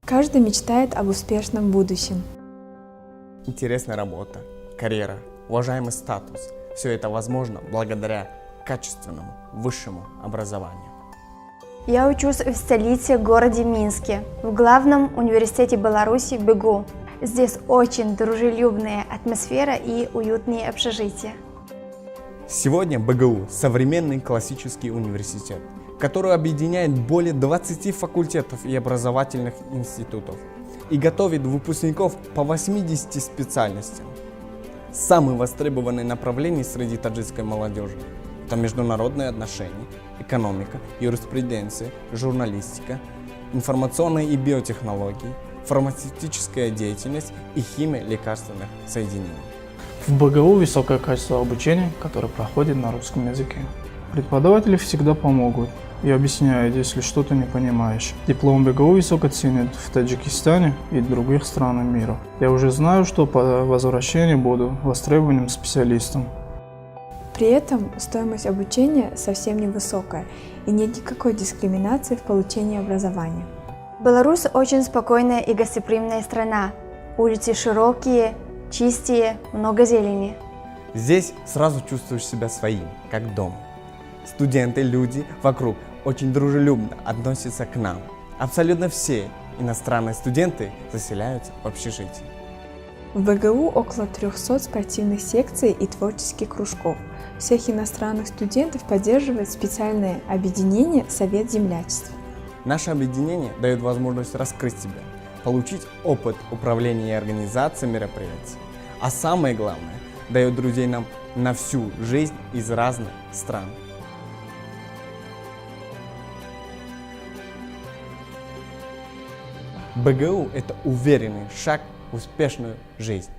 Каждый мечтает об успешном будущем. Интересная работа, карьера, уважаемый статус – все это возможно благодаря качественному высшему образованию. Я учусь в столице, городе Минске, в главном университете Беларуси БГУ. Здесь очень дружелюбная атмосфера и уютные общежития. Сегодня БГУ – современный классический университет, который объединяет более 20 факультетов и образовательных институтов и готовит выпускников по 80 специальностям. Самые востребованные направления среди таджикской молодежи – это международные отношения, экономика, юриспруденция, журналистика, информационные и биотехнологии, фармацевтическая деятельность и химия лекарственных соединений. В БГУ высокое качество обучения, которое проходит на русском языке. Преподаватели всегда помогут и объясняют, если что-то не понимаешь. Диплом БГУ высоко ценят в Таджикистане и других странах мира. Я уже знаю, что по возвращении буду востребованным специалистом. При этом стоимость обучения совсем невысокая и нет никакой дискриминации в получении образования. Беларусь очень спокойная и гостеприимная страна. Улицы широкие, чистые, много зелени. Здесь сразу чувствуешь себя своим, как дома. Студенты, люди вокруг очень дружелюбно относятся к нам. Абсолютно все иностранные студенты заселяются в общежитие. В БГУ около 300 спортивных секций и творческих кружков. Всех иностранных студентов поддерживает специальное объединение «Совет землячества». Наше объединение дает возможность раскрыть себя, получить опыт управления и организации мероприятий. А самое главное, дает друзей нам на всю жизнь из разных стран. БГУ – это уверенный шаг в успешную жизнь.